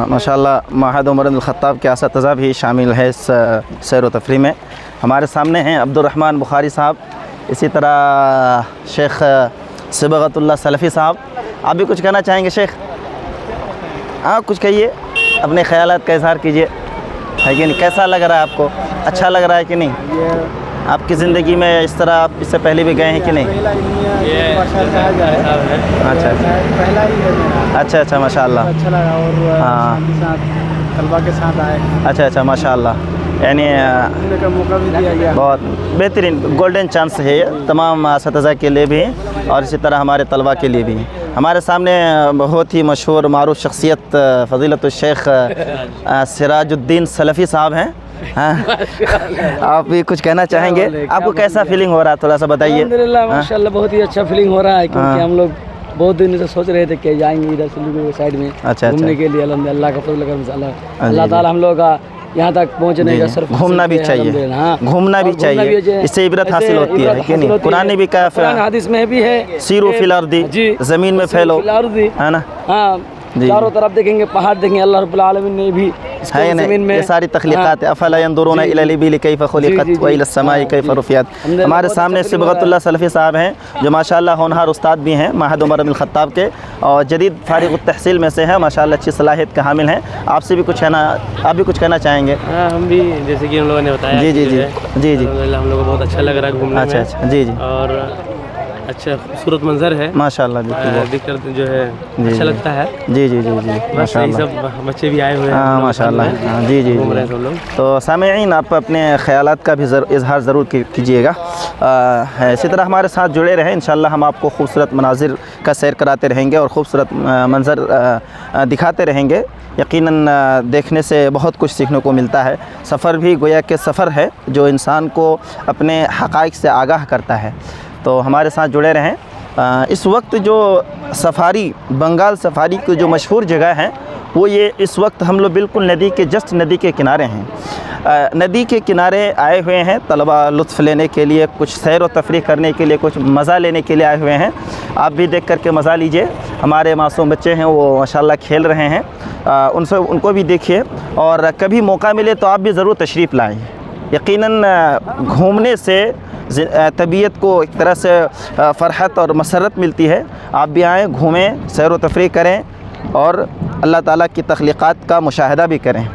माशाअल्लाह महाद उमर इब्न ख़त्ताब के असातिज़ा भी शामिल है इस सैर व तफरी में। हमारे सामने हैं अब्दुर्रहमान बुखारी साहब, इसी तरह शेख सिबगतुल्लाह सलफ़ी साहब। आप भी कुछ कहना चाहेंगे शेख? हाँ कुछ कहिए, अपने ख़यालात का इज़हार कीजिए, है कि नहीं? कैसा लग रहा है आपको? अच्छा लग रहा है कि नहीं? आपकी ज़िंदगी में इस तरह आप इससे पहले भी गए हैं कि नहीं? अच्छा अच्छा माशाअल्लाह। अच्छा लगा और हाँ तलबा के साथ आए, अच्छा माशाअल्लाह, यानी घूमने का मौका भी दिया गया। बहुत बेहतरीन गोल्डन चांस है ये तमाम असातिज़ा के लिए भी और इसी तरह हमारे तलबा के लिए भी। हमारे सामने बहुत ही मशहूर मारूफ शख्सियत फ़ज़ीलतुल शेख सिराजुद्दीन सलफ़ी साहब हैं। हाँ आप भी कुछ कहना चाहेंगे? आपको कैसा फीलिंग हो रहा है, थोड़ा सा बताइए। अल्हम्दुलिल्लाह माशाअल्लाह बहुत ही अच्छा फीलिंग हो रहा है, क्योंकि हम लोग बहुत दिन से सोच रहे थे कि जाएंगे इधर सिलीगुड़ी साइड में घूमने के लिए। अल्लाह का फजल करम, अल्लाह ताला हम लोग का यहाँ तक पहुँचने का सिर्फ घूमना भी चाहिए, घूमना भी चाहिए, इससे इबरत हासिल होती है कि नहीं? कुरान ने भी कहा, कुरान हदीस में भी है, सीरू फिल अर्दी, ज़मीन में फैलो, है ना? हाँ चारों तरफ देखेंगे पहाड़ देखेंगे, अल्लाह रब्बुल आलमीन ने भी है ना ये सारी तख्लीक़ात। अफ़ला यंज़ुरूना इलल इबिल कैफ़ ख़ुलिक़त व इलस समाई कैफ़ रुफ़ियत। हमारे सामने सिबगतुल्लाह सलफ़ी साहब हैं, जो माशाअल्लाह होनहार उस्ताद भी हैं महाद उमर इब्न ख़त्ताब के, और जदीद फ़ारिग़ तहसील में से हैं, माशाअल्लाह अच्छी सलाहियत के हामिल हैं। आपसे भी कुछ कहना, आप भी कुछ कहना चाहेंगे? हाँ हम भी, जैसे कि हम लोगों ने बताया, जी हम लोगों को बहुत अच्छा लग रहा है घूमने में। अच्छा जी और अच्छा खूबसूरत मंजर है माशाअल्लाह, देखकर जो है अच्छा लगता है। जी माशाअल्लाह, सब बच्चे भी आए हुए हैं। हाँ माशाअल्लाह, जी घूम रहे हैं सब लोग। तो सामईन आप अपने ख़यालात का भी इजहार ज़रूर कीजिएगा। इसी तरह हमारे साथ जुड़े रहें, इंशाअल्लाह हम आपको खूबसूरत मनाजिर का सैर कराते रहेंगे और ख़ूबसूरत मंज़र दिखाते रहेंगे। यकीनन देखने से बहुत कुछ सीखने को मिलता है। सफ़र भी गोया के सफ़र है जो इंसान को अपने हक़ाइक़ से आगाह करता है। तो हमारे साथ जुड़े रहें। इस वक्त जो सफारी, बंगाल सफारी की जो मशहूर जगह है वो ये इस वक्त हम लोग बिल्कुल नदी के जस्ट नदी के किनारे हैं। नदी के किनारे आए हुए हैं तलबा लुत्फ़ लेने के लिए, कुछ सैर व तफरीह करने के लिए, कुछ मज़ा लेने के लिए आए हुए हैं। आप भी देख करके मज़ा लीजिए। हमारे मासूम बच्चे हैं वो माशाअल्लाह खेल रहे हैं, उनको भी देखिए, और कभी मौका मिले तो आप भी ज़रूर तशरीफ़ लाएँ। यकीनन घूमने से तबीयत को एक तरह से फ़रहत और मसरत मिलती है। आप भी आएँ, घूमें, सैर व तफरीह करें और अल्लाह ताला की तख्लीक़ात का मुशाहिदा भी करें।